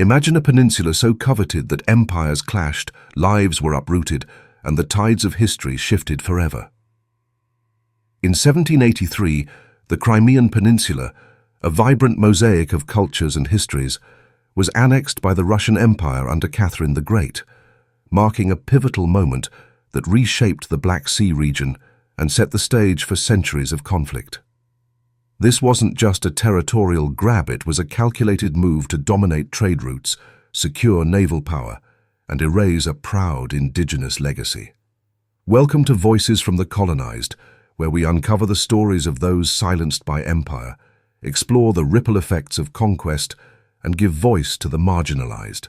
Imagine a peninsula so coveted that empires clashed, lives were uprooted, and the tides of history shifted forever. In 1783, the Crimean Peninsula, a vibrant mosaic of cultures and histories, was annexed by the Russian Empire under Catherine the Great, marking a pivotal moment that reshaped the Black Sea region and set the stage for centuries of conflict. This wasn't just a territorial grab, it was a calculated move to dominate trade routes, secure naval power, and erase a proud indigenous legacy. Welcome to Voices from the Colonized, where we uncover the stories of those silenced by empire, explore the ripple effects of conquest, and give voice to the marginalized.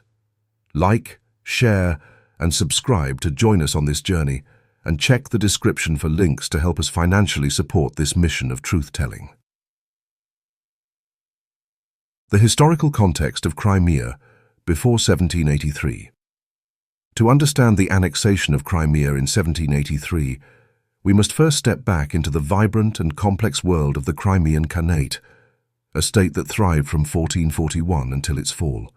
Like, share, and subscribe to join us on this journey, and check the description for links to help us financially support this mission of truth-telling. The historical context of Crimea before 1783. To understand the annexation of Crimea in 1783, we must first step back into the vibrant and complex world of the Crimean Khanate, a state that thrived from 1441 until its fall.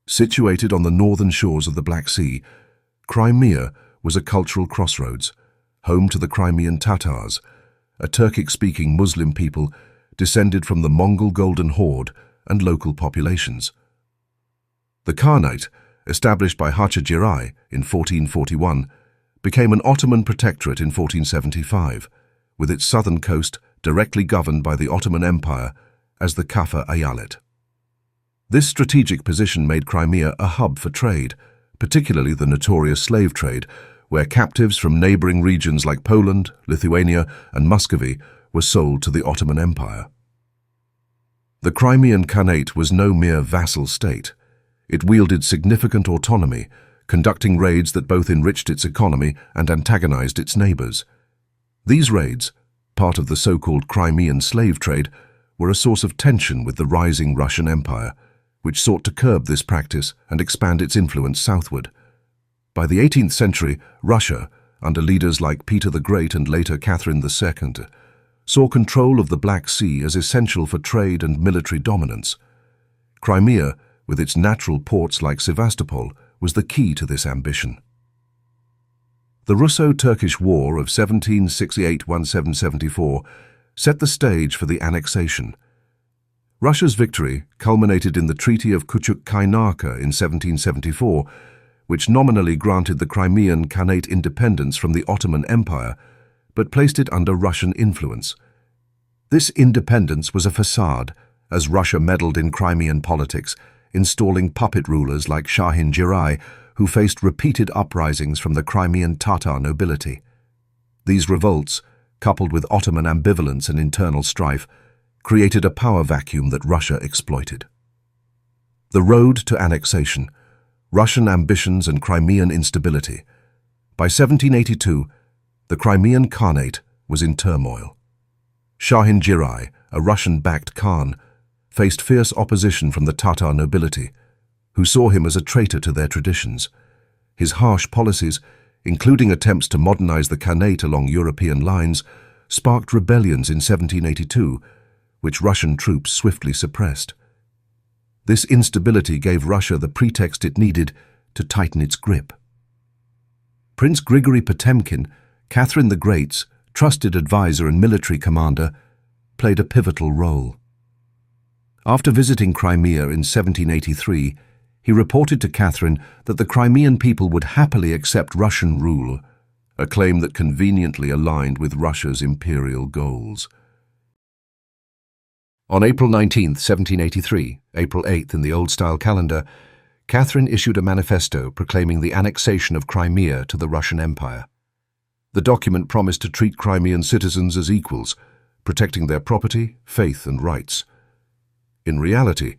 Situated on the northern shores of the Black Sea, Crimea was a cultural crossroads, home to the Crimean Tatars, a Turkic-speaking Muslim people descended from the Mongol Golden Horde and local populations. The Khanate, established by Giray in 1441, became an Ottoman protectorate in 1475, with its southern coast directly governed by the Ottoman Empire as the Kafa Eyalet. This strategic position made Crimea a hub for trade, particularly the notorious slave trade, where captives from neighboring regions like Poland, Lithuania, and Muscovy were sold to the Ottoman Empire. The Crimean Khanate was no mere vassal state. It wielded significant autonomy, conducting raids that both enriched its economy and antagonized its neighbors. These raids, part of the so-called Crimean slave trade, were a source of tension with the rising Russian Empire, which sought to curb this practice and expand its influence southward. By the 18th century, Russia, under leaders like Peter the Great and later Catherine II, saw control of the Black Sea as essential for trade and military dominance. Crimea, with its natural ports like Sevastopol, was the key to this ambition. The Russo-Turkish War of 1768–1774 set the stage for the annexation. Russia's victory culminated in the Treaty of Küçükkaynarca in 1774, which nominally granted the Crimean Khanate independence from the Ottoman Empire, but placed it under Russian influence. This independence was a facade, as Russia meddled in Crimean politics, installing puppet rulers like Giray, who faced repeated uprisings from the Crimean Tatar nobility. These revolts, coupled with Ottoman ambivalence and internal strife, created a power vacuum that Russia exploited. The road to annexation, Russian ambitions and Crimean instability. By 1782, the Crimean Khanate was in turmoil. Giray, a Russian-backed Khan, faced fierce opposition from the Tatar nobility, who saw him as a traitor to their traditions. His harsh policies, including attempts to modernize the Khanate along European lines, sparked rebellions in 1782, which Russian troops swiftly suppressed. This instability gave Russia the pretext it needed to tighten its grip. Prince Grigory Potemkin, Catherine the Great's trusted advisor and military commander, played a pivotal role. After visiting Crimea in 1783, he reported to Catherine that the Crimean people would happily accept Russian rule, a claim that conveniently aligned with Russia's imperial goals. On April 19, 1783, April 8th in the old-style calendar, Catherine issued a manifesto proclaiming the annexation of Crimea to the Russian Empire. The document promised to treat Crimean citizens as equals, protecting their property, faith, and rights. In reality,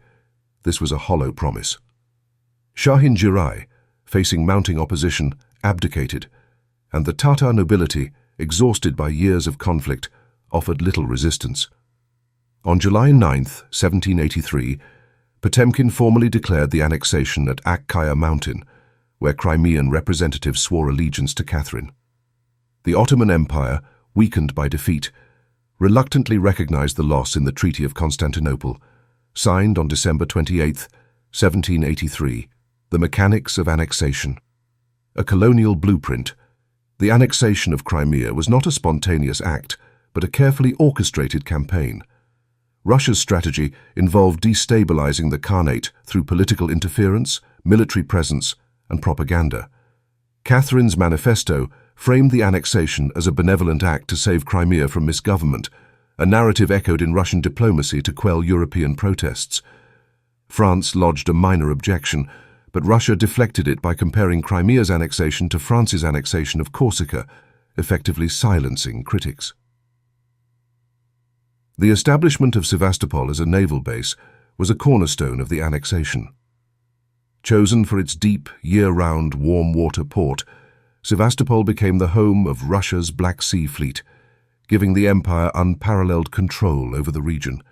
this was a hollow promise. Giray, facing mounting opposition, abdicated, and the Tatar nobility, exhausted by years of conflict, offered little resistance. On July 9, 1783, Potemkin formally declared the annexation at Akkaya Mountain, where Crimean representatives swore allegiance to Catherine. The Ottoman Empire, weakened by defeat, reluctantly recognized the loss in the Treaty of Constantinople, signed on December 28, 1783, The Mechanics of Annexation. A colonial blueprint, the annexation of Crimea was not a spontaneous act, but a carefully orchestrated campaign. Russia's strategy involved destabilizing the Khanate through political interference, military presence, and propaganda. Catherine's manifesto framed the annexation as a benevolent act to save Crimea from misgovernment, a narrative echoed in Russian diplomacy to quell European protests. France lodged a minor objection, but Russia deflected it by comparing Crimea's annexation to France's annexation of Corsica, effectively silencing critics. The establishment of Sevastopol as a naval base was a cornerstone of the annexation. Chosen for its deep, year-round, warm-water port, Sevastopol became the home of Russia's Black Sea Fleet, giving the empire unparalleled control over the region.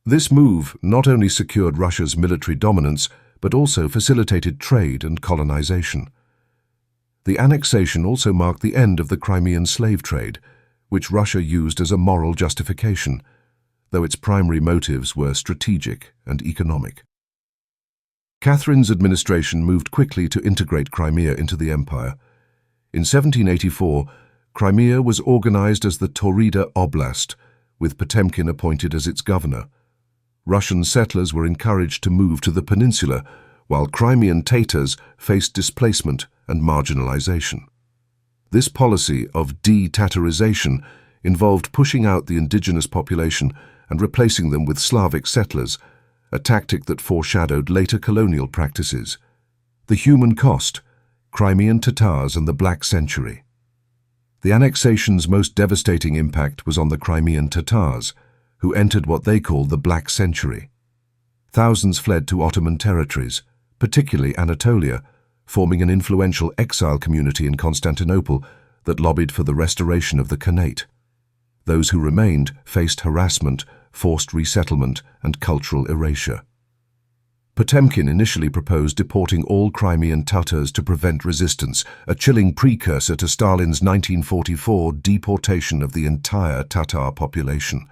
This move not only secured Russia's military dominance, but also facilitated trade and colonization. The annexation also marked the end of the Crimean slave trade, which Russia used as a moral justification, though its primary motives were strategic and economic. Catherine's administration moved quickly to integrate Crimea into the empire. In 1784, Crimea was organized as the Taurida Oblast, with Potemkin appointed as its governor. Russian settlers were encouraged to move to the peninsula, while Crimean Tatars faced displacement and marginalization. This policy of de-Tatarization involved pushing out the indigenous population and replacing them with Slavic settlers, a tactic that foreshadowed later colonial practices. The human cost: Crimean Tatars and the Black Century. The annexation's most devastating impact was on the Crimean Tatars, who entered what they called the Black Century. Thousands fled to Ottoman territories, particularly Anatolia, forming an influential exile community in Constantinople that lobbied for the restoration of the Khanate. Those who remained faced harassment, forced resettlement, and cultural erasure. Potemkin initially proposed deporting all Crimean Tatars to prevent resistance, a chilling precursor to Stalin's 1944 deportation of the entire Tatar population.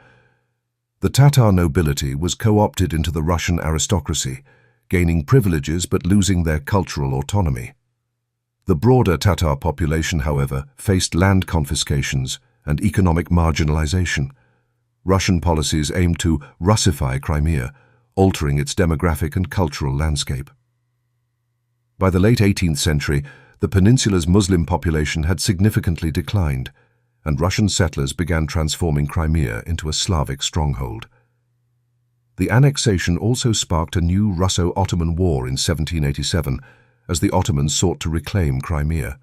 The Tatar nobility was co-opted into the Russian aristocracy, gaining privileges but losing their cultural autonomy. The broader Tatar population, however, faced land confiscations and economic marginalization. Russian policies aimed to Russify Crimea, altering its demographic and cultural landscape. By the late 18th century, the peninsula's Muslim population had significantly declined, and Russian settlers began transforming Crimea into a Slavic stronghold. The annexation also sparked a new Russo-Ottoman War in 1787, as the Ottomans sought to reclaim Crimea.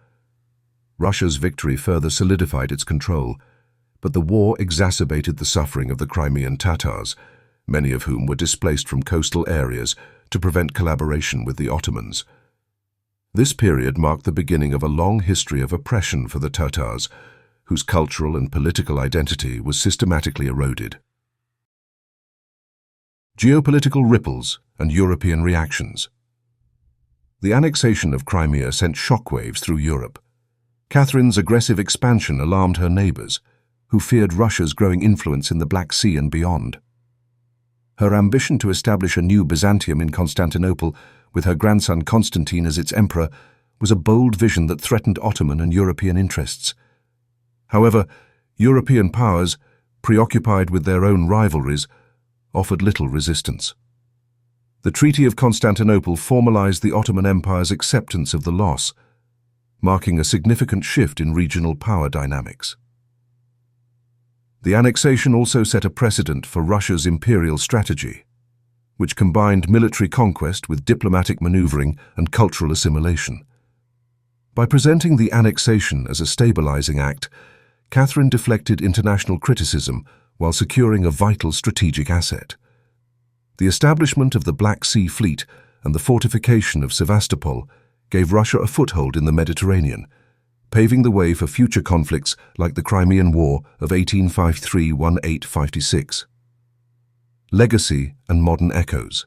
Russia's victory further solidified its control, but the war exacerbated the suffering of the Crimean Tatars, many of whom were displaced from coastal areas to prevent collaboration with the Ottomans. This period marked the beginning of a long history of oppression for the Tatars, whose cultural and political identity was systematically eroded. Geopolitical ripples and European reactions. The annexation of Crimea sent shockwaves through Europe. Catherine's aggressive expansion alarmed her neighbors, who feared Russia's growing influence in the Black Sea and beyond. Her ambition to establish a new Byzantium in Constantinople, with her grandson Constantine as its emperor, was a bold vision that threatened Ottoman and European interests. However, European powers, preoccupied with their own rivalries, offered little resistance. The Treaty of Constantinople formalized the Ottoman Empire's acceptance of the loss, marking a significant shift in regional power dynamics. The annexation also set a precedent for Russia's imperial strategy, which combined military conquest with diplomatic maneuvering and cultural assimilation. By presenting the annexation as a stabilizing act, Catherine deflected international criticism while securing a vital strategic asset. The establishment of the Black Sea Fleet and the fortification of Sevastopol gave Russia a foothold in the Mediterranean, paving the way for future conflicts like the Crimean War of 1853–1856. Legacy and modern echoes.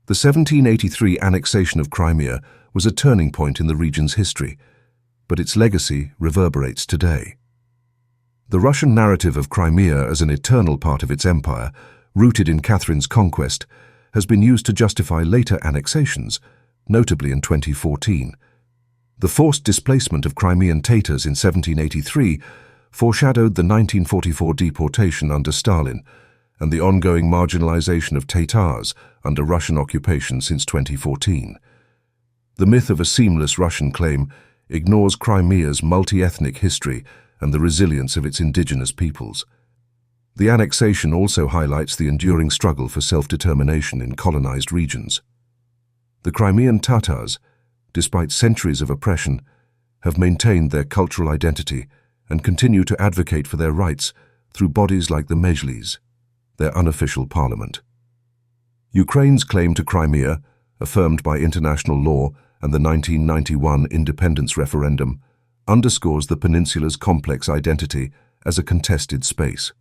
The 1783 annexation of Crimea was a turning point in the region's history, but its legacy reverberates today. The Russian narrative of Crimea as an eternal part of its empire, rooted in Catherine's conquest, has been used to justify later annexations, notably in 2014. The forced displacement of Crimean Tatars in 1783 foreshadowed the 1944 deportation under Stalin and the ongoing marginalization of Tatars under Russian occupation since 2014. The myth of a seamless Russian claim ignores Crimea's multi-ethnic history and the resilience of its indigenous peoples. The annexation also highlights the enduring struggle for self-determination in colonized regions. The Crimean Tatars, despite centuries of oppression, have maintained their cultural identity and continue to advocate for their rights through bodies like the Mejlis, their unofficial parliament. Ukraine's claim to Crimea, affirmed by international law and the 1991 independence referendum, underscores the peninsula's complex identity as a contested space.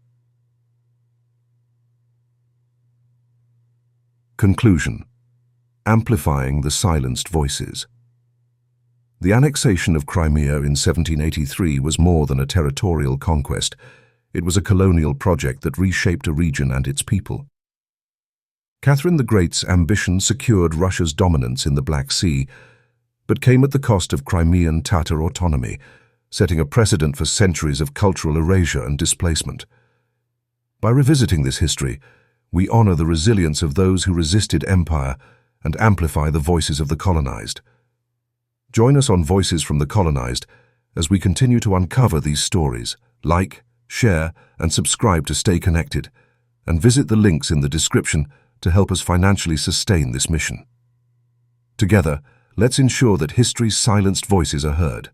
Conclusion: amplifying the silenced voices. The annexation of Crimea in 1783 was more than a territorial conquest. It was a colonial project that reshaped a region and its people. Catherine the Great's ambition secured Russia's dominance in the Black Sea, but came at the cost of Crimean Tatar autonomy, setting a precedent for centuries of cultural erasure and displacement. By revisiting this history, we honor the resilience of those who resisted empire and amplify the voices of the colonized. Join us on Voices from the Colonized as we continue to uncover these stories. Like, share, and subscribe to stay connected, and visit the links in the description to help us financially sustain this mission. Together, let's ensure that history's silenced voices are heard.